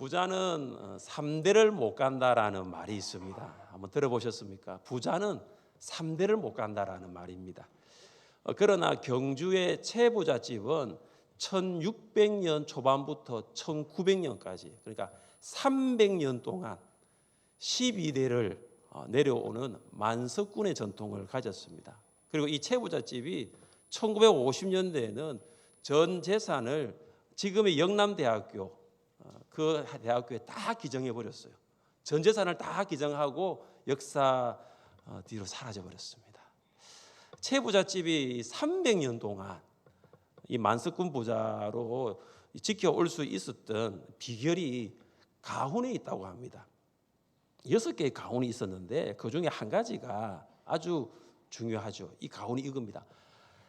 부자는 3대를 못 간다라는 말이 있습니다. 한번 들어보셨습니까? 부자는 3대를 못 간다라는 말입니다. 그러나 경주의 최부잣집은 1600년 초반부터 1900년까지, 그러니까 300년 동안 12대를 내려오는 만석군의 전통을 가졌습니다. 그리고 이 최부잣집이 1950년대에는 전 재산을 지금의 영남대학교 그 대학교에 다 기증해 버렸어요. 전 재산을 다 기증하고 역사 뒤로 사라져 버렸습니다. 최부잣집이 300년 동안 이 만석군 부자로 지켜올 수 있었던 비결이 가훈에 있다고 합니다. 6개의 가훈이 있었는데 그 중에 한 가지가 아주 중요하죠. 이 가훈이 이겁니다.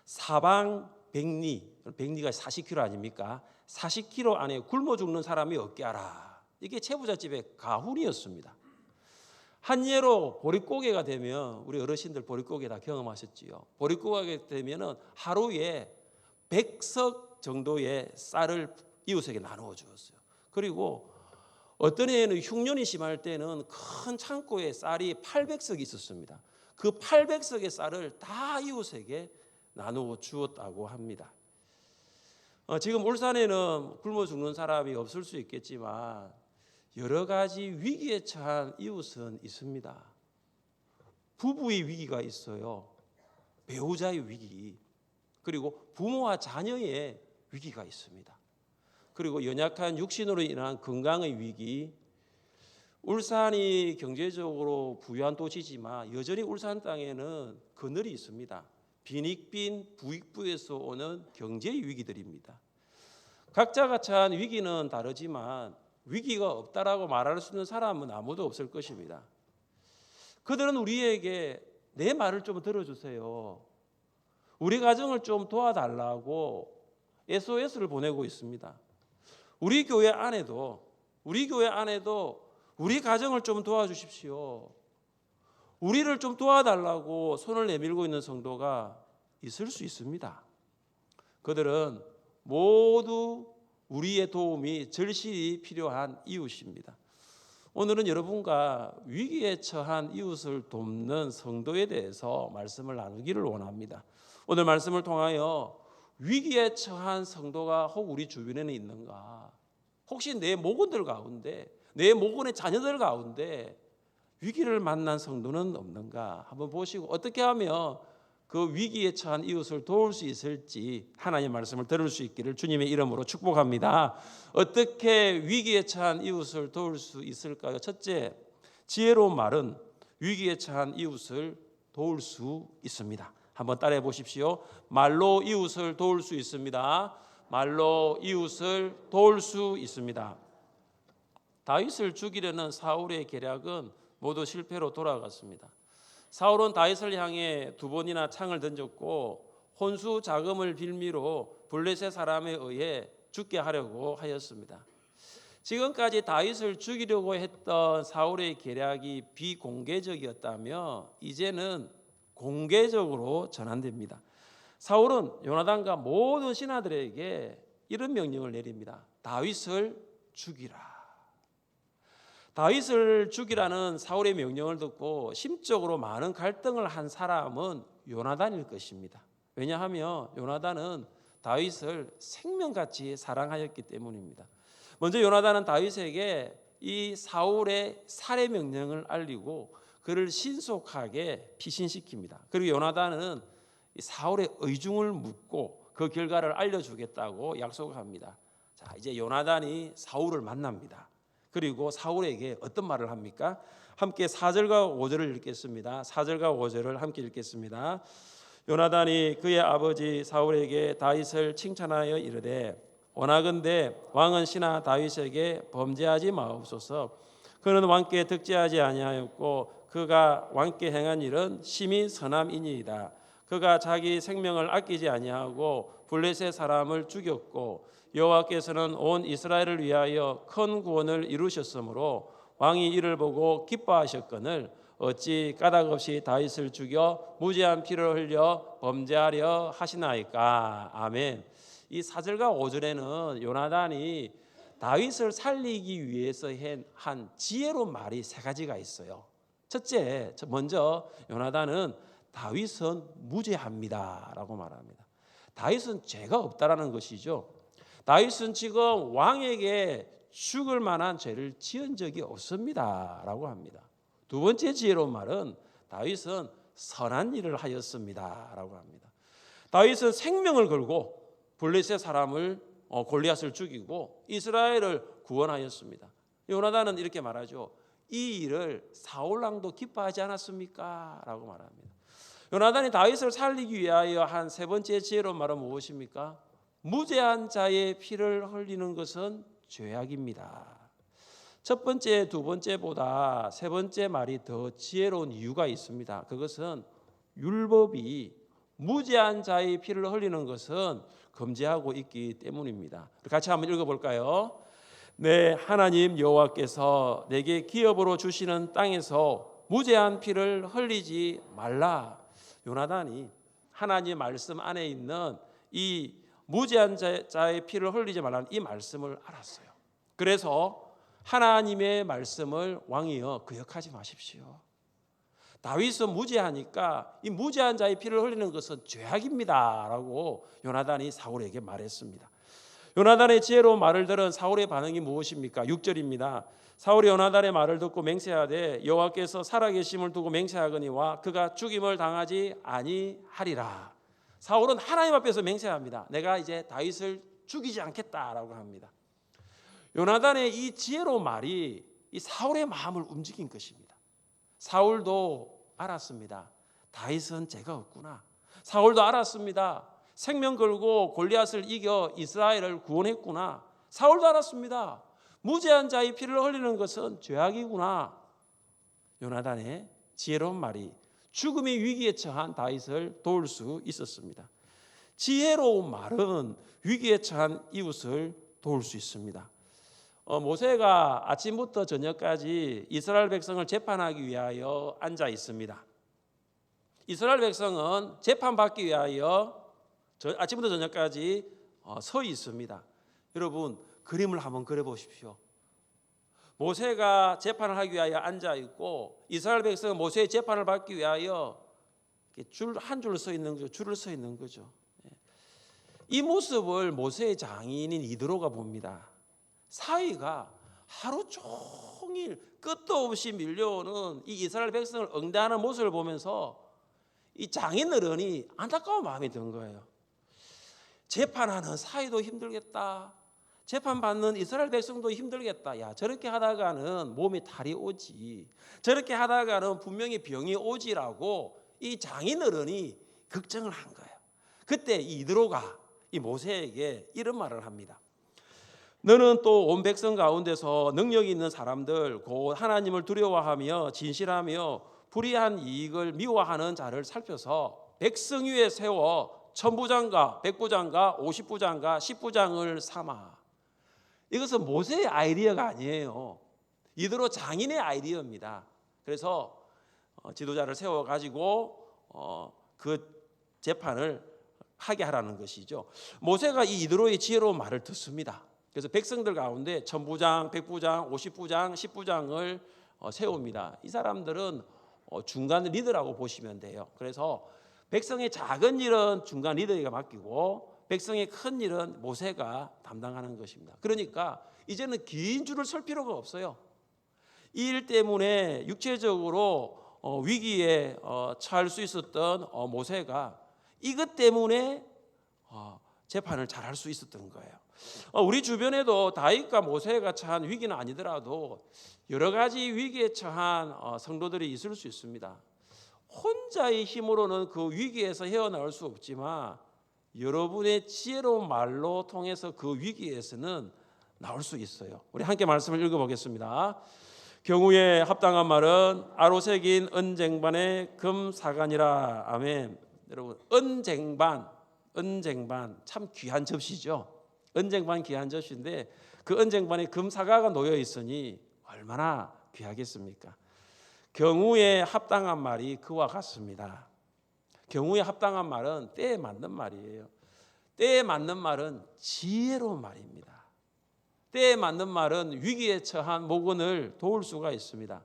사방 백리, 백리가 40km 아닙니까? 40km 안에 굶어 죽는 사람이 없게 하라. 이게 최부잣집의 가훈이었습니다. 한 예로 보릿고개가 되면, 우리 어르신들 보릿고개 다 경험하셨지요. 보릿고개가 되면은 하루에 100석 정도의 쌀을 이웃에게 나누어 주었어요. 그리고 어떤 해에는 흉년이 심할 때는 큰 창고에 쌀이 800석이 있었습니다. 그 800석의 쌀을 다 이웃에게 나누어 주었다고 합니다. 지금 울산에는 굶어 죽는 사람이 없을 수 있겠지만 여러 가지 위기에 처한 이웃은 있습니다. 부부의 위기가 있어요. 배우자의 위기, 그리고 부모와 자녀의 위기가 있습니다. 그리고 연약한 육신으로 인한 건강의 위기. 울산이 경제적으로 부유한 도시지만 여전히 울산 땅에는 그늘이 있습니다. 빈익빈 부익부에서 오는 경제의 위기들입니다. 각자가 처한 위기는 다르지만 위기가 없다라고 말할 수 있는 사람은 아무도 없을 것입니다. 그들은 우리에게 내 말을 좀 들어주세요, 우리 가정을 좀 도와달라고 SOS를 보내고 있습니다. 우리 교회 안에도 우리 가정을 좀 도와주십시오, 우리를 좀 도와달라고 손을 내밀고 있는 성도가 있을 수 있습니다. 그들은 모두 우리의 도움이 절실히 필요한 이웃입니다. 오늘은 여러분과 위기에 처한 이웃을 돕는 성도에 대해서 말씀을 나누기를 원합니다. 오늘 말씀을 통하여 위기에 처한 성도가 혹 우리 주변에는 있는가? 혹시 내 모근들 가운데, 내 모근의 자녀들 가운데 위기를 만난 성도는 없는가? 한번 보시고 어떻게 하면 그 위기에 처한 이웃을 도울 수 있을지 하나님의 말씀을 들을 수 있기를 주님의 이름으로 축복합니다. 어떻게 위기에 처한 이웃을 도울 수 있을까요? 첫째, 지혜로운 말은 위기에 처한 이웃을 도울 수 있습니다. 한번 따라해 보십시오. 말로 이웃을 도울 수 있습니다. 말로 이웃을 도울 수 있습니다. 다윗을 죽이려는 사울의 계략은 모두 실패로 돌아갔습니다. 사울은 다윗을 향해 2번이나 창을 던졌고 혼수 자금을 빌미로 블레셋 사람에 의해 죽게 하려고 하였습니다. 지금까지 다윗을 죽이려고 했던 사울의 계략이 비공개적이었다며 이제는 공개적으로 전환됩니다. 사울은 요나단과 모든 신하들에게 이런 명령을 내립니다. 다윗을 죽이라. 다윗을 죽이라는 사울의 명령을 듣고 심적으로 많은 갈등을 한 사람은 요나단일 것입니다. 왜냐하면 요나단은 다윗을 생명같이 사랑하였기 때문입니다. 먼저 요나단은 다윗에게 이 사울의 살해 명령을 알리고 그를 신속하게 피신시킵니다. 그리고 요나단은 사울의 의중을 묻고 그 결과를 알려주겠다고 약속합니다. 자, 이제 요나단이 사울을 만납니다. 그리고 사울에게 어떤 말을 합니까? 함께 4절과 5절을 읽겠습니다. 4절과 5절을 함께 읽겠습니다. 요나단이 그의 아버지 사울에게 다윗을 칭찬하여 이르되 원하건대 왕은 신하 다윗에게 범죄하지 마옵소서. 그는 왕께 득죄하지 아니하였고 그가 왕께 행한 일은 심히 선함이니이다. 그가 자기 생명을 아끼지 아니하고 블레셋 사람을 죽였고 여호와께서는 온 이스라엘을 위하여 큰 구원을 이루셨으므로 왕이 이를 보고 기뻐하셨거늘 어찌 까닭 없이 다윗을 죽여 무죄한 피를 흘려 범죄하려 하시나이까. 아멘. 이 4절과 5절에는 요나단이 다윗을 살리기 위해서 한 지혜로운 말이 세 가지가 있어요. 첫째, 먼저 요나단은 다윗은 무죄합니다라고 말합니다. 다윗은 죄가 없다라는 것이죠. 다윗은 지금 왕에게 죽을 만한 죄를 지은 적이 없습니다라고 합니다. 두 번째 지혜로운 말은 다윗은 선한 일을 하였습니다라고 합니다. 다윗은 생명을 걸고 블레셋 사람을 골리앗을 죽이고 이스라엘을 구원하였습니다. 요나단은 이렇게 말하죠. 이 일을 사울 왕도 기뻐하지 않았습니까? 라고 말합니다. 요나단이 다윗을 살리기 위하여 한 세 번째 지혜로운 말은 무엇입니까? 무죄한 자의 피를 흘리는 것은 죄악입니다. 첫 번째, 두 번째보다 세 번째 말이 더 지혜로운 이유가 있습니다. 그것은 율법이 무죄한 자의 피를 흘리는 것은 금지하고 있기 때문입니다. 같이 한번 읽어볼까요? 네, 하나님 여호와께서 내게 기업으로 주시는 땅에서 무죄한 피를 흘리지 말라. 요나단이 하나님 말씀 안에 있는 이 무죄한 자의 피를 흘리지 말라는 이 말씀을 알았어요. 그래서 하나님의 말씀을 왕이여 거역하지 마십시오. 다윗은 무죄하니까 이 무죄한 자의 피를 흘리는 것은 죄악입니다라고 요나단이 사울에게 말했습니다. 요나단의 지혜로운 말을 들은 사울의 반응이 무엇입니까? 6절입니다. 사울이 요나단의 말을 듣고 맹세하되 여호와께서 살아계심을 두고 맹세하거니와 그가 죽임을 당하지 아니하리라. 사울은 하나님 앞에서 맹세합니다. 내가 이제 다윗을 죽이지 않겠다라고 합니다. 요나단의 이 지혜로운 말이 이 사울의 마음을 움직인 것입니다. 사울도 알았습니다. 다윗은 죄가 없구나. 사울도 알았습니다. 생명 걸고 골리앗을 이겨 이스라엘을 구원했구나. 사울도 알았습니다. 무죄한 자의 피를 흘리는 것은 죄악이구나. 요나단의 지혜로운 말이 죽음의 위기에 처한 다윗을 도울 수 있었습니다. 지혜로운 말은 위기에 처한 이웃을 도울 수 있습니다. 모세가 아침부터 저녁까지 이스라엘 백성을 재판하기 위하여 앉아 있습니다. 이스라엘 백성은 재판받기 위하여 아침부터 저녁까지 서 있습니다. 여러분 그림을 한번 그려보십시오. 모세가 재판을 하기 위하여 앉아 있고 이스라엘 백성은 모세의 재판을 받기 위하여 한 줄을 서 있는 거죠. 줄을 서 있는 거죠. 이 모습을 모세의 장인인 이드로가 봅니다. 사위가 하루 종일 끝도 없이 밀려오는 이 이스라엘 백성을 응대하는 모습을 보면서 이 장인 어른이 안타까운 마음이 든 거예요. 재판하는 사위도 힘들겠다. 재판받는 이스라엘 백성도 힘들겠다. 야, 저렇게 하다가는 몸에 탈이 오지. 저렇게 하다가는 분명히 병이 오지라고 이 장인 어른이 걱정을 한 거예요. 그때 이드로가 이 모세에게 이런 말을 합니다. 너는 또 온 백성 가운데서 능력이 있는 사람들 곧 하나님을 두려워하며 진실하며 불의한 이익을 미워하는 자를 살펴서 백성 위에 세워 천부장과 백부장과 50부장과 10부장을 삼아. 이것은 모세의 아이디어가 아니에요. 이대로 장인의 아이디어입니다. 그래서 지도자를 세워가지고 그 재판을 하게 하라는 것이죠. 모세가 이 이드로의 지혜로운 말을 듣습니다. 그래서 백성들 가운데 천부장, 백부장, 50부장, 10부장을 세웁니다. 이 사람들은 중간 리더라고 보시면 돼요. 그래서 백성의 작은 일은 중간 리더에게 맡기고 백성의 큰 일은 모세가 담당하는 것입니다. 그러니까 이제는 긴 줄을 설 필요가 없어요. 이 일 때문에 육체적으로 위기에 처할 수 있었던 모세가 이것 때문에 재판을 잘할 수 있었던 거예요. 우리 주변에도 다윗과 모세가 처한 위기는 아니더라도 여러 가지 위기에 처한 성도들이 있을 수 있습니다. 혼자의 힘으로는 그 위기에서 헤어나올 수 없지만 여러분의 지혜로운 말로 통해서 그 위기에서는 나올 수 있어요. 우리 함께 말씀을 읽어보겠습니다. 경우에 합당한 말은 아로 새긴 은쟁반의 금사간이라. 아멘. 여러분 은쟁반 참 귀한 접시죠. 은쟁반 귀한 접시인데 그 은쟁반에 금사과가 놓여 있으니 얼마나 귀하겠습니까? 경우에 합당한 말이 그와 같습니다. 경우에 합당한 말은 때에 맞는 말이에요. 때에 맞는 말은 지혜로운 말입니다. 때에 맞는 말은 위기에 처한 목원을 도울 수가 있습니다.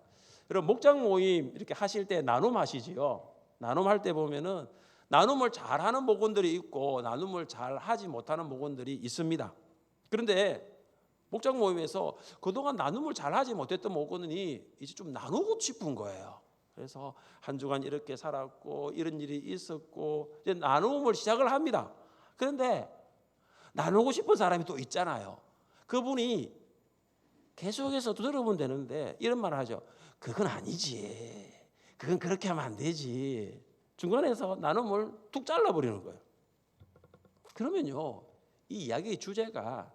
여러분 목장 모임 이렇게 하실 때 나눔 하시지요. 나눔할 때 보면은 나눔을 잘하는 목원들이 있고 나눔을 잘하지 못하는 목원들이 있습니다. 그런데 목장 모임에서 그동안 나눔을 잘하지 못했던 목원이 이제 좀 나누고 싶은 거예요. 그래서 한 주간 이렇게 살았고 이런 일이 있었고 이제 나눔을 시작을 합니다. 그런데 나누고 싶은 사람이 또 있잖아요. 그분이 계속해서 들어보면 되는데 이런 말을 하죠. 그건 아니지. 그건 그렇게 하면 안 되지. 중간에서 나눔을 툭 잘라버리는 거예요. 그러면요, 이 이야기의 주제가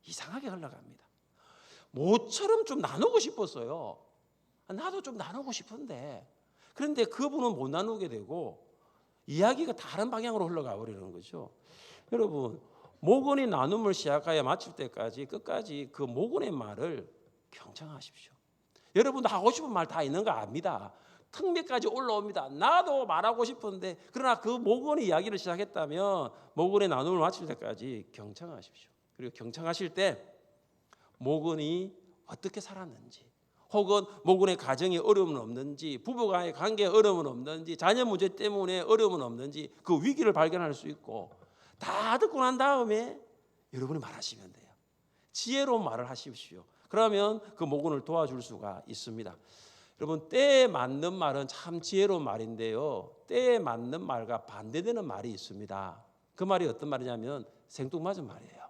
이상하게 흘러갑니다. 모처럼 좀 나누고 싶었어요. 나도 좀 나누고 싶은데 그런데 그분은 못 나누게 되고 이야기가 다른 방향으로 흘러가 버리는 거죠. 여러분 목원이 나눔을 시작하여 마칠 때까지 끝까지 그 목원의 말을 경청하십시오. 여러분도 하고 싶은 말 다 있는 거 압니다. 턱 밑까지 올라옵니다. 나도 말하고 싶은데 그러나 그 목원의 이야기를 시작했다면 목원의 나눔을 마칠 때까지 경청하십시오. 그리고 경청하실 때 목원이 어떻게 살았는지 혹은 목원의 가정에 어려움은 없는지 부부간의 관계에 어려움은 없는지 자녀 문제 때문에 어려움은 없는지 그 위기를 발견할 수 있고 다 듣고 난 다음에 여러분이 말하시면 돼요. 지혜로운 말을 하십시오. 그러면 그 목원을 도와줄 수가 있습니다. 여러분 때에 맞는 말은 참 지혜로운 말인데요. 때에 맞는 말과 반대되는 말이 있습니다. 그 말이 어떤 말이냐면 생뚱맞은 말이에요.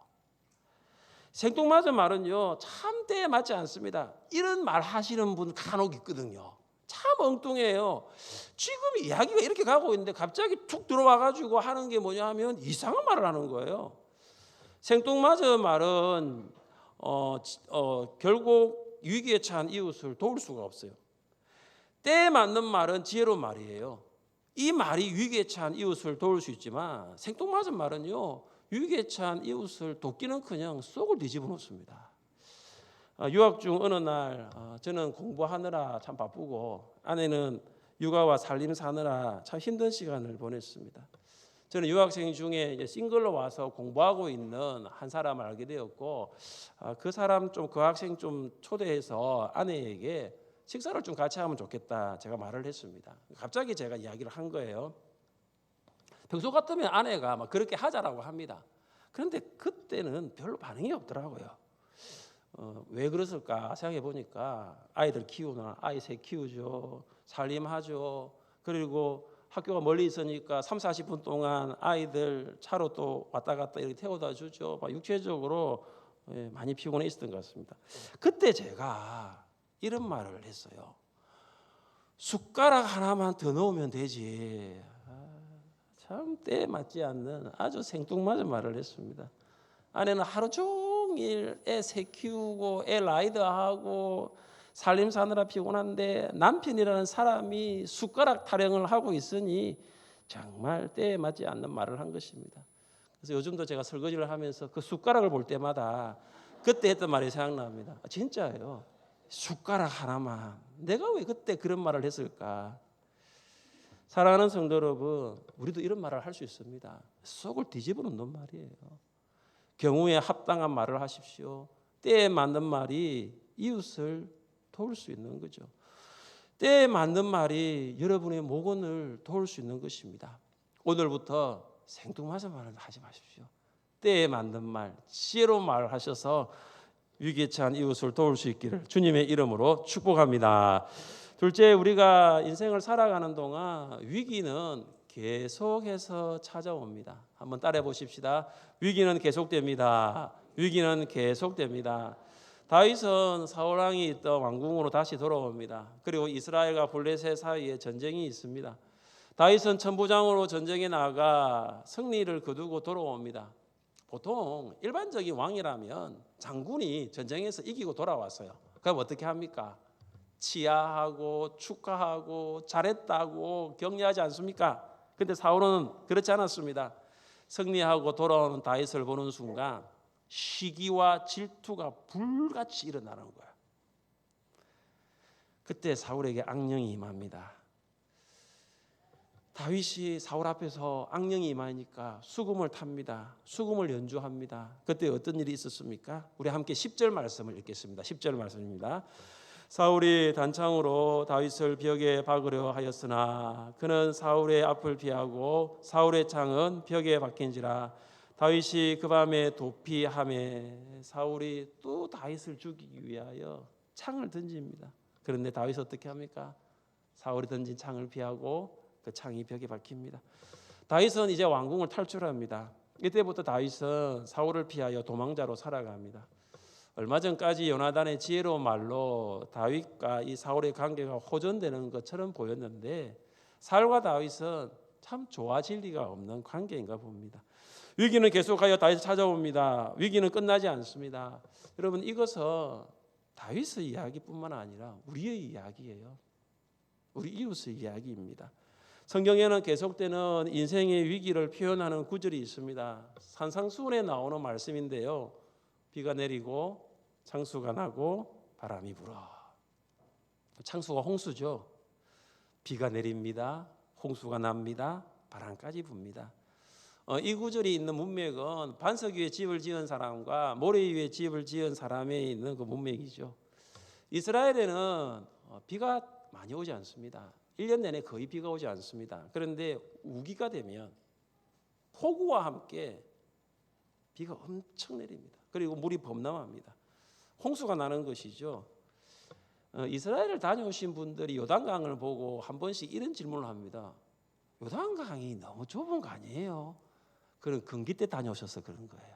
생뚱맞은 말은요 참 때에 맞지 않습니다. 이런 말 하시는 분 간혹 있거든요. 참 엉뚱해요. 지금 이야기가 이렇게 가고 있는데 갑자기 툭 들어와가지고 하는 게 뭐냐 하면 이상한 말을 하는 거예요. 생뚱맞은 말은 결국 위기에 처한 이웃을 도울 수가 없어요. 때에 맞는 말은 지혜로운 말이에요. 이 말이 위기에 처한 이웃을 도울 수 있지만 생뚱맞은 말은요 위기에 처한 이웃을 돕기는커녕 속을 뒤집어 놓습니다. 유학 중 어느 날 저는 공부하느라 참 바쁘고 아내는 육아와 살림 사느라 참 힘든 시간을 보냈습니다. 저는 유학생 중에 이제 싱글로 와서 공부하고 있는 한 사람을 알게 되었고 그 사람 그 학생 좀 초대해서 아내에게 식사를 좀 같이 하면 좋겠다 제가 말을 했습니다. 갑자기 제가 이야기를 한 거예요. 평소 같으면 아내가 막 그렇게 하자라고 합니다. 그런데 그때는 별로 반응이 없더라고요. 왜 그랬을까 생각해 보니까 아이들 키우나 아이 셋 키우죠. 살림하죠. 그리고 학교가 멀리 있으니까 3, 40분 동안 아이들 차로 또 왔다 갔다 이렇게 태워다 주죠. 육체적으로 많이 피곤해 있었던 것 같습니다. 그때 제가 이런 말을 했어요. 숟가락 하나만 더 넣으면 되지. 참 때에 맞지 않는 아주 생뚱맞은 말을 했습니다. 아내는 하루 종일 애 새 키우고 애 라이드하고 살림 사느라 피곤한데 남편이라는 사람이 숟가락 타령을 하고 있으니 정말 때에 맞지 않는 말을 한 것입니다. 그래서 요즘도 제가 설거지를 하면서 그 숟가락을 볼 때마다 그때 했던 말이 생각납니다. 진짜예요. 숟가락 하나만. 내가 왜 그때 그런 말을 했을까? 사랑하는 성도 여러분, 우리도 이런 말을 할 수 있습니다. 속을 뒤집어 놓는 말이에요. 경우에 합당한 말을 하십시오. 때에 맞는 말이 이웃을 도울 수 있는 거죠. 때에 맞는 말이 여러분의 목원을 도울 수 있는 것입니다. 오늘부터 생뚱맞은 말을 하지 마십시오. 때에 맞는 말, 지혜로운 말을 하셔서 위기에 처한 이웃을 도울 수 있기를 주님의 이름으로 축복합니다. 둘째, 우리가 인생을 살아가는 동안 위기는 계속해서 찾아옵니다. 한번 따라해 보십시다. 위기는 계속됩니다. 위기는 계속됩니다. 다윗은 사울 왕이 있던 왕궁으로 다시 돌아옵니다. 그리고 이스라엘과 블레셋 사이에 전쟁이 있습니다. 다윗은 천부장으로 전쟁에 나가 승리를 거두고 돌아옵니다. 보통 일반적인 왕이라면 장군이 전쟁에서 이기고 돌아왔어요. 그럼 어떻게 합니까? 치하하고 축하하고 잘했다고 격려하지 않습니까? 근데 사울은 그렇지 않았습니다. 승리하고 돌아오는 다윗을 보는 순간 시기와 질투가 불같이 일어나는 거야. 그때 사울에게 악령이 임합니다. 다윗이 사울 앞에서 악령이 임하니까 수금을 탑니다. 수금을 연주합니다. 그때 어떤 일이 있었습니까? 우리 함께 10절 말씀을 읽겠습니다. 10절 말씀입니다. 사울이 단창으로 다윗을 벽에 박으려 하였으나 그는 사울의 앞을 피하고 사울의 창은 벽에 박힌지라. 다윗이 그 밤에 도피하매 사울이 또 다윗을 죽이기 위하여 창을 던집니다. 그런데 다윗이 어떻게 합니까? 사울이 던진 창을 피하고 그 창이 벽에 박힙니다. 다윗은 이제 왕궁을 탈출합니다. 이때부터 다윗은 사울을 피하여 도망자로 살아갑니다. 얼마 전까지 요나단의 지혜로운 말로 다윗과 이 사울의 관계가 호전되는 것처럼 보였는데 사울과 다윗은 참 좋아질 리가 없는 관계인가 봅니다. 위기는 계속하여 다윗을 찾아옵니다. 위기는 끝나지 않습니다. 여러분, 이것은 다윗의 이야기뿐만 아니라 우리의 이야기예요. 우리 이웃의 이야기입니다. 성경에는 계속되는 인생의 위기를 표현하는 구절이 있습니다. 산상수훈에 나오는 말씀인데요. 비가 내리고 창수가 나고 바람이 불어. 창수가 홍수죠. 비가 내립니다. 홍수가 납니다. 바람까지 붑니다. 이 구절이 있는 문맥은 반석 위에 집을 지은 사람과 모래 위에 집을 지은 사람에 있는 그 문맥이죠. 이스라엘에는 비가 많이 오지 않습니다. 1년 내내 거의 비가 오지 않습니다. 그런데 우기가 되면 폭우와 함께 비가 엄청 내립니다. 그리고 물이 범람합니다. 홍수가 나는 것이죠. 이스라엘을 다녀오신 분들이 요단강을 보고 한 번씩 이런 질문을 합니다. 요단강이 너무 좁은 거 아니에요? 그런 건기 때 다녀오셔서 그런 거예요.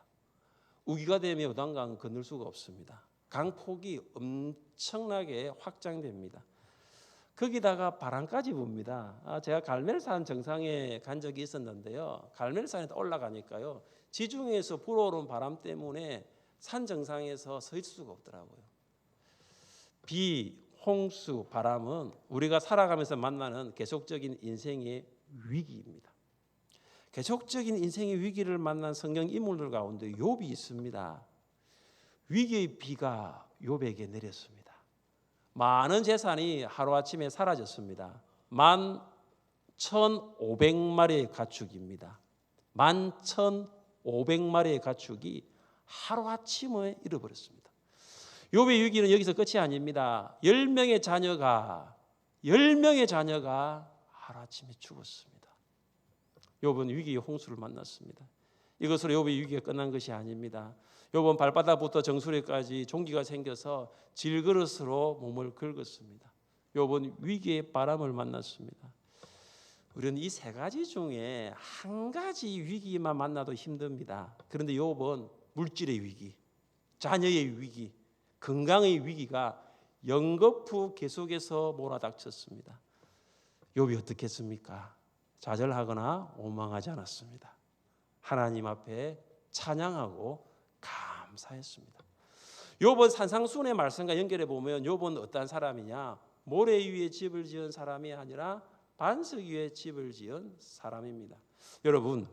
우기가 되면 요단강은 건널 수가 없습니다. 강폭이 엄청나게 확장됩니다. 거기다가 바람까지 붑니다. 제가 갈멜산 정상에 간 적이 있었는데요. 갈멜산에 올라가니까요. 지중해에서 불어오는 바람 때문에 산 정상에서 서 있을 수가 없더라고요. 비, 홍수, 바람은 우리가 살아가면서 만나는 계속적인 인생의 위기입니다. 계속적인 인생의 위기를 만난 성경 인물들 가운데 욥이 있습니다. 위기의 비가 욥에게 내렸습니다. 많은 재산이 하루아침에 사라졌습니다. 11,500마리의 가축입니다. 11,500마리의 가축이 하루아침에 잃어버렸습니다. 욥의 위기는 여기서 끝이 아닙니다. 10명의 자녀가 하루아침에 죽었습니다. 욥은 위기의 홍수를 만났습니다. 이것으로 욥의 위기가 끝난 것이 아닙니다. 욥은 발바닥부터 정수리까지 종기가 생겨서 질그릇으로 몸을 긁었습니다. 욥은 위기의 바람을 만났습니다. 우리는 이 세 가지 중에 한 가지 위기만 만나도 힘듭니다. 그런데 욥은 물질의 위기, 자녀의 위기, 건강의 위기가 연거푸 계속해서 몰아닥쳤습니다. 욥이 어떻게 했습니까? 좌절하거나 오망하지 않았습니다. 하나님 앞에 찬양하고 감사했습니다. 욥은 산상수훈의 말씀과 연결해 보면 욥은 어떤 사람이냐? 모래 위에 집을 지은 사람이 아니라 반석 위에 집을 지은 사람입니다. 여러분,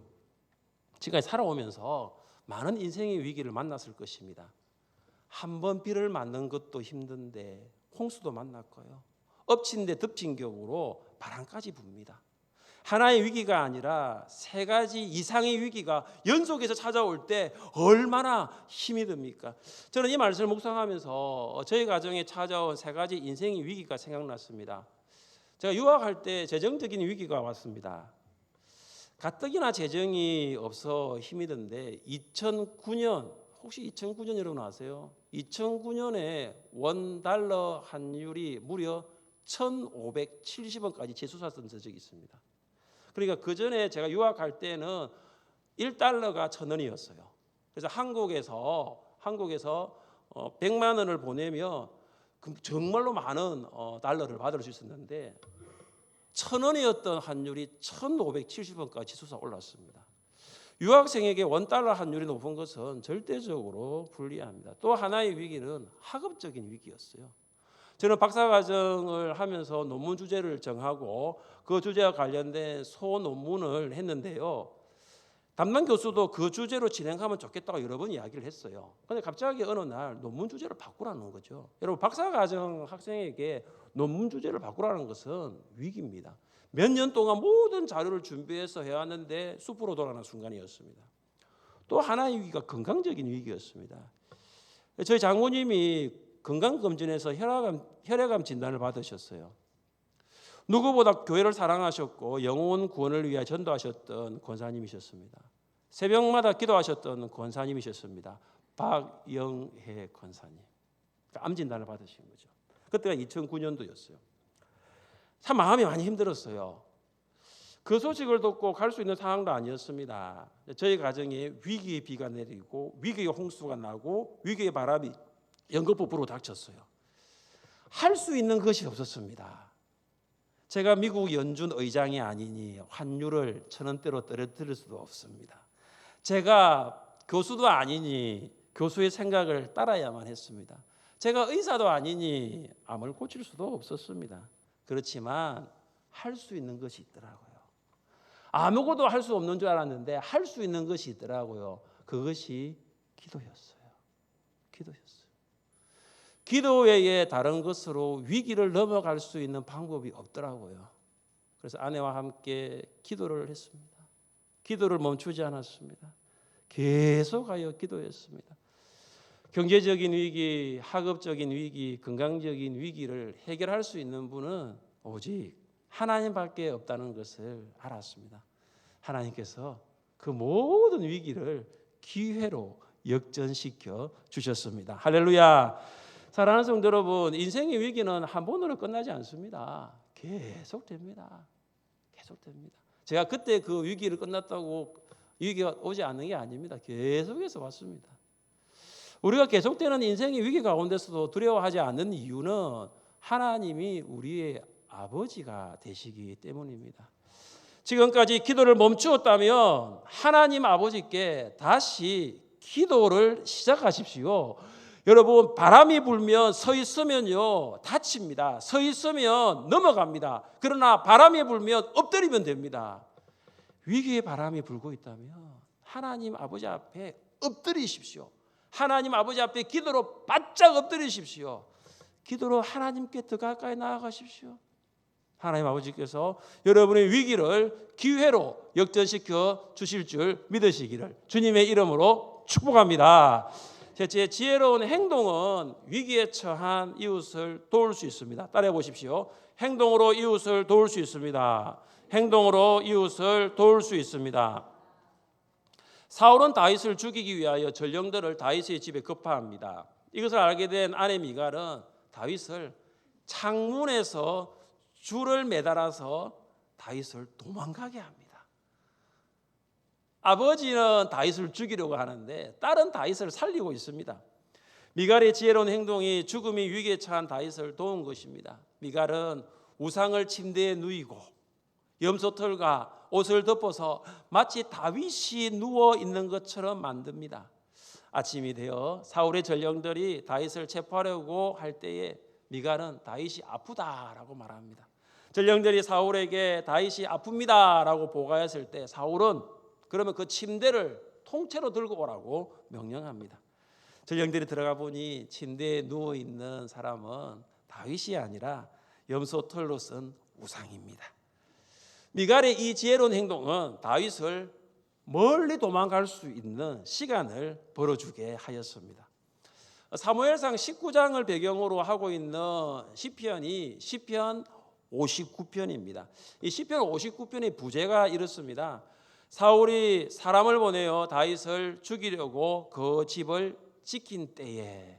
지금까지 살아오면서 많은 인생의 위기를 만났을 것입니다. 한 번 비를 맞는 것도 힘든데 홍수도 만났고요. 엎친 데 덮친 격으로 바람까지 붑니다. 하나의 위기가 아니라 세 가지 이상의 위기가 연속해서 찾아올 때 얼마나 힘이 듭니까? 저는 이 말씀을 묵상하면서 저희 가정에 찾아온 세 가지 인생의 위기가 생각났습니다. 제가 유학할 때 재정적인 위기가 왔습니다. 가뜩이나 재정이 없어 힘이 든데 2009년, 혹시 2009년 여러분 아세요? 2009년에 원달러 환율이 무려 1,570원까지 재솟았던 적이 있습니다. 그러니까 그 전에 제가 유학할 때는 1달러가 1,000원이었어요. 그래서 한국에서 100만 원을 보내면 정말로 많은 달러를 받을 수 있었는데 1,000원이었던 환율이 1,570원까지 치솟아 올랐습니다. 유학생에게 원달러 환율이 높은 것은 절대적으로 불리합니다. 또 하나의 위기는 학업적인 위기였어요. 저는 박사과정을 하면서 논문 주제를 정하고 그 주제와 관련된 소논문을 했는데요. 담당 교수도 그 주제로 진행하면 좋겠다고 여러 번 이야기를 했어요. 그런데 갑자기 어느 날 논문 주제를 바꾸라는 거죠. 여러분, 박사과정 학생에게 논문 주제를 바꾸라는 것은 위기입니다. 몇 년 동안 모든 자료를 준비해서 해왔는데 숲으로 돌아가는 순간이었습니다. 또 하나의 위기가 건강적인 위기였습니다. 저희 장모님이 건강검진에서 혈액암 진단을 받으셨어요. 누구보다 교회를 사랑하셨고 영혼 구원을 위해 전도하셨던 권사님이셨습니다. 새벽마다 기도하셨던 권사님이셨습니다. 박영혜 권사님. 암 진단을 받으신 거죠. 그때가 2009년도였어요. 참 마음이 많이 힘들었어요. 그 소식을 듣고 갈 수 있는 상황도 아니었습니다. 저희 가정에 위기의 비가 내리고 위기의 홍수가 나고 위기의 바람이 연거푸 닥쳤어요. 할 수 있는 것이 없었습니다. 제가 미국 연준 의장이 아니니 환율을 1,000원대로 떨어뜨릴 수도 없습니다. 제가 교수도 아니니 교수의 생각을 따라야만 했습니다. 제가 의사도 아니니 암을 고칠 수도 없었습니다. 그렇지만 할 수 있는 것이 있더라고요. 아무것도 할 수 없는 줄 알았는데 할 수 있는 것이 있더라고요. 그것이 기도였어요. 기도 외에 다른 것으로 위기를 넘어갈 수 있는 방법이 없더라고요. 그래서 아내와 함께 기도를 했습니다. 기도를 멈추지 않았습니다. 계속하여 기도했습니다. 경제적인 위기, 학업적인 위기, 건강적인 위기를 해결할 수 있는 분은 오직 하나님밖에 없다는 것을 알았습니다. 하나님께서 그 모든 위기를 기회로 역전시켜 주셨습니다. 할렐루야. 사랑하는 성도 여러분, 인생의 위기는 한 번으로 끝나지 않습니다. 계속됩니다. 제가 그때 그 위기를 끝났다고 위기가 오지 않는 게 아닙니다. 계속해서 왔습니다. 우리가 계속되는 인생의 위기 가운데서도 두려워하지 않는 이유는 하나님이 우리의 아버지가 되시기 때문입니다. 지금까지 기도를 멈추었다면 하나님 아버지께 다시 기도를 시작하십시오. 여러분, 바람이 불면 서 있으면요 다칩니다. 서 있으면 넘어갑니다. 그러나 바람이 불면 엎드리면 됩니다. 위기의 바람이 불고 있다면 하나님 아버지 앞에 엎드리십시오. 하나님 아버지 앞에 기도로 바짝 엎드리십시오. 기도로 하나님께 더 가까이 나아가십시오. 하나님 아버지께서 여러분의 위기를 기회로 역전시켜 주실 줄 믿으시기를 주님의 이름으로 축복합니다. 제 지혜로운 행동은 위기에 처한 이웃을 도울 수 있습니다. 따라해 보십시오. 행동으로 이웃을 도울 수 있습니다. 행동으로 이웃을 도울 수 있습니다. 사울은 다윗을 죽이기 위하여 전령들을 다윗의 집에 급파합니다. 이것을 알게 된 아내 미갈은 다윗을 창문에서 줄을 매달아서 다윗을 도망가게 합니다. 아버지는 다윗을 죽이려고 하는데 딸은 다윗을 살리고 있습니다. 미갈의 지혜로운 행동이 죽음이 위기에 처한 다윗을 도운 것입니다. 미갈은 우상을 침대에 누이고 염소털과 옷을 덮어서 마치 다윗이 누워 있는 것처럼 만듭니다. 아침이 되어 사울의 전령들이 다윗을 체포하려고 할 때에 미갈은 다윗이 아프다라고 말합니다. 전령들이 사울에게 다윗이 아픕니다라고 보고했을 때 사울은 그러면 그 침대를 통째로 들고 오라고 명령합니다. 전령들이 들어가 보니 침대에 누워 있는 사람은 다윗이 아니라 염소털로 쓴 우상입니다. 미갈의 이 지혜로운 행동은 다윗을 멀리 도망갈 수 있는 시간을 벌어주게 하였습니다. 사무엘상 19장을 배경으로 하고 있는 시편이 시편 59편입니다. 이 시편 59편의 부제가 이렇습니다. 사울이 사람을 보내어 다윗을 죽이려고 그 집을 지킨 때에,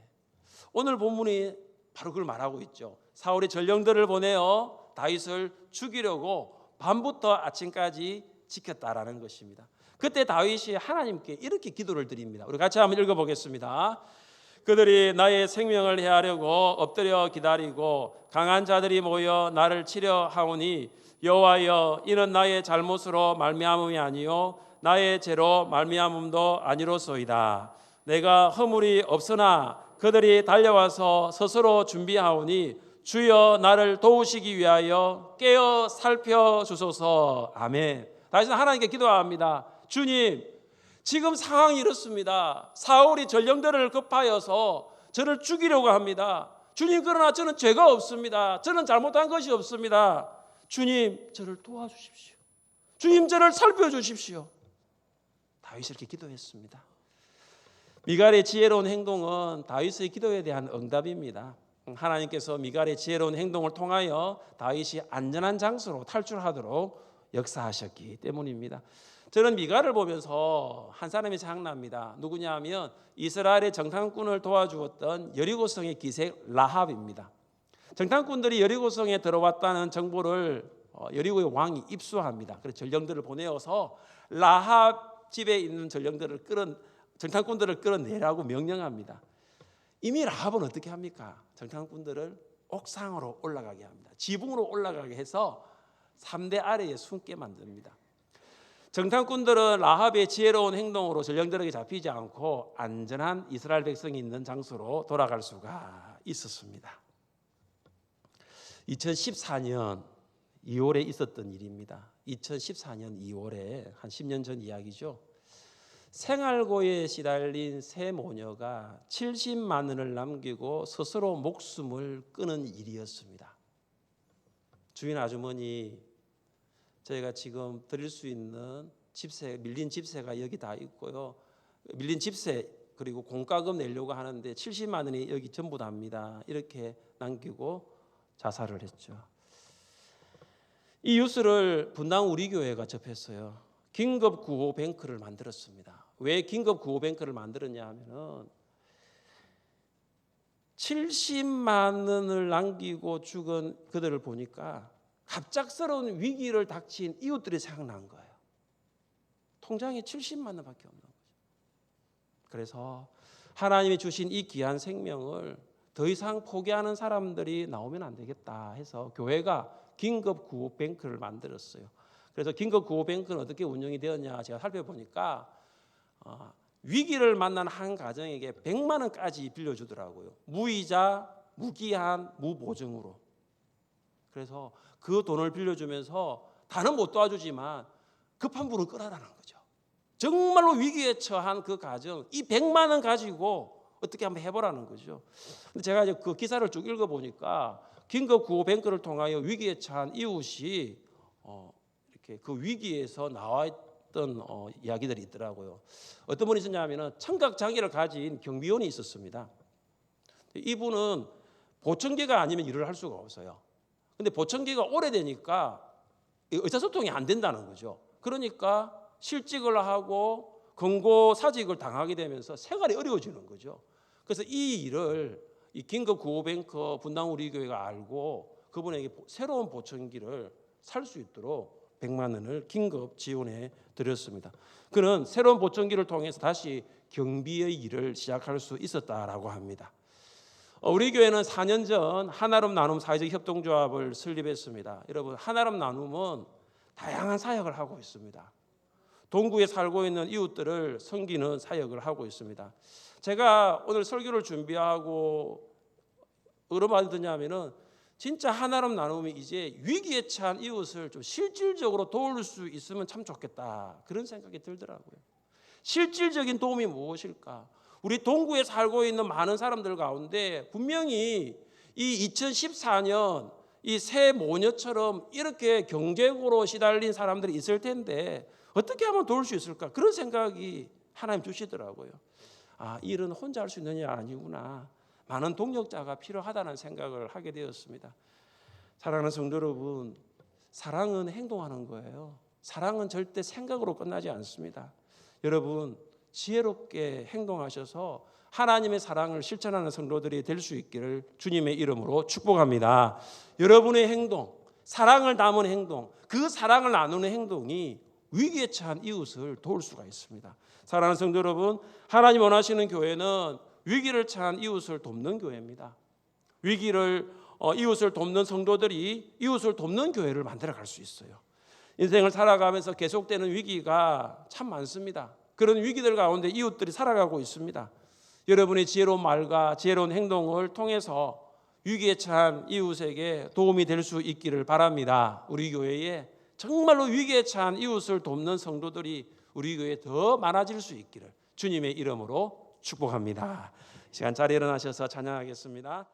오늘 본문이 바로 그걸 말하고 있죠. 사울이 전령들을 보내어 다윗을 죽이려고 밤부터 아침까지 지켰다라는 것입니다. 그때 다윗이 하나님께 이렇게 기도를 드립니다. 우리 같이 한번 읽어보겠습니다. 그들이 나의 생명을 해하려고 엎드려 기다리고 강한 자들이 모여 나를 치려 하오니 여호와여, 이는 나의 잘못으로 말미암음이 아니요 나의 죄로 말미암음도 아니로소이다. 내가 허물이 없으나 그들이 달려와서 스스로 준비하오니 주여 나를 도우시기 위하여 깨어 살펴주소서. 아멘. 다시는 하나님께 기도합니다. 주님, 지금 상황이 이렇습니다. 사울이 전령들을 급하여서 저를 죽이려고 합니다. 주님, 그러나 저는 죄가 없습니다. 저는 잘못한 것이 없습니다. 주님, 저를 도와주십시오. 주님, 저를 살펴주십시오. 다윗이 이렇게 기도했습니다. 미갈의 지혜로운 행동은 다윗의 기도에 대한 응답입니다. 하나님께서 미갈의 지혜로운 행동을 통하여 다윗이 안전한 장소로 탈출하도록 역사하셨기 때문입니다. 저는 미갈을 보면서 한 사람이 생각납니다. 누구냐 하면 이스라엘의 정탐꾼을 도와주었던 여리고성의 기색 라합입니다. 정탐꾼들이 여리고성에 들어왔다는 정보를 여리고의 왕이 입수합니다. 그래서 전령들을 보내어서 라합 집에 있는 정탐꾼들을 끌어내라고 명령합니다. 이미 라합은 어떻게 합니까? 정탐꾼들을 옥상으로 올라가게 합니다. 지붕으로 올라가게 해서 3대 아래에 숨게 만듭니다. 정탐꾼들은 라합의 지혜로운 행동으로 전령들에게 잡히지 않고 안전한 이스라엘 백성이 있는 장소로 돌아갈 수가 있었습니다. 2014년 2월에 있었던 일입니다. 2014년 2월에 한 10년 전 이야기죠. 생활고에 시달린 세 모녀가 70만 원을 남기고 스스로 목숨을 끊은 일이었습니다. 주인 아주머니, 저희가 지금 드릴 수 있는 집세, 밀린 집세가 여기 다 있고요. 밀린 집세 그리고 공과금 내려고 하는데 70만 원이 여기 전부 답니다. 이렇게 남기고 자살을 했죠. 이 뉴스를 분당 우리 교회가 접했어요. 긴급 구호 뱅크를 만들었습니다. 왜 긴급 구호 뱅크를 만들었냐 하면은 70만 원을 남기고 죽은 그들을 보니까 갑작스러운 위기를 닥친 이웃들이 생각난 거예요. 통장에 70만 원밖에 없는 거죠. 그래서 하나님이 주신 이 귀한 생명을 더 이상 포기하는 사람들이 나오면 안 되겠다 해서 교회가 긴급 구호 뱅크를 만들었어요. 그래서 긴급 구호 뱅크는 어떻게 운영이 되었냐 제가 살펴보니까 위기를 만난 한 가정에게 100만 원까지 빌려주더라고요. 무이자, 무기한, 무보증으로. 그래서 그 돈을 빌려주면서 다는 못 도와주지만 급한 불은 끄라라는 거죠. 정말로 위기에 처한 그 가정, 이 100만 원 가지고 어떻게 한번 해보라는 거죠. 근데 제가 이제 그 기사를 쭉 읽어보니까 긴급 구호 뱅크를 통하여 위기에 처한 이웃이 이렇게 그 위기에서 나와있던 이야기들이 있더라고요. 어떤 분이 있었냐면은 청각 장애를 가진 경비원이 있었습니다. 이분은 보청기가 아니면 일을 할 수가 없어요. 근데 보청기가 오래되니까 의사소통이 안 된다는 거죠. 그러니까 실직을 하고 경고사직을 당하게 되면서 생활이 어려워지는 거죠. 그래서 이 일을 이 긴급 구호뱅크 분당 우리 교회가 알고 그분에게 새로운 보청기를 살 수 있도록 100만 원을 긴급 지원해 드렸습니다. 그는 새로운 보청기를 통해서 다시 경비의 일을 시작할 수 있었다라고 합니다. 우리 교회는 4년 전 하나름 나눔 사회적 협동조합을 설립했습니다. 여러분, 하나름 나눔은 다양한 사역을 하고 있습니다. 동구에 살고 있는 이웃들을 섬기는 사역을 하고 있습니다. 제가 오늘 설교를 준비하고 어느 말이 드냐면은 진짜 하나름 나눔이 이제 위기에 처한 이웃을 좀 실질적으로 도울 수 있으면 참 좋겠다 그런 생각이 들더라고요. 실질적인 도움이 무엇일까? 우리 동구에 살고 있는 많은 사람들 가운데 분명히 이 2014년 이 새 모녀처럼 이렇게 경제고로 시달린 사람들이 있을 텐데 어떻게 하면 도울 수 있을까? 그런 생각이 하나님 주시더라고요. 이 일은 혼자 할 수 있는 일 아니구나. 많은 동력자가 필요하다는 생각을 하게 되었습니다. 사랑하는 성도 여러분, 사랑은 행동하는 거예요. 사랑은 절대 생각으로 끝나지 않습니다. 여러분, 지혜롭게 행동하셔서 하나님의 사랑을 실천하는 성도들이 될 수 있기를 주님의 이름으로 축복합니다. 여러분의 행동, 사랑을 담은 행동, 그 사랑을 나누는 행동이 위기에 처한 이웃을 도울 수가 있습니다. 사랑하는 성도 여러분, 하나님 원하시는 교회는 위기를 처한 이웃을 돕는 교회입니다. 이웃을 돕는 성도들이 이웃을 돕는 교회를 만들어갈 수 있어요. 인생을 살아가면서 계속되는 위기가 참 많습니다. 그런 위기들 가운데 이웃들이 살아가고 있습니다. 여러분의 지혜로운 말과 지혜로운 행동을 통해서 위기에 처한 이웃에게 도움이 될 수 있기를 바랍니다. 우리 교회에 정말로 위기에 처한 이웃을 돕는 성도들이 우리 교회에 더 많아질 수 있기를 주님의 이름으로 축복합니다. 시간 자리에 일어나셔서 찬양하겠습니다.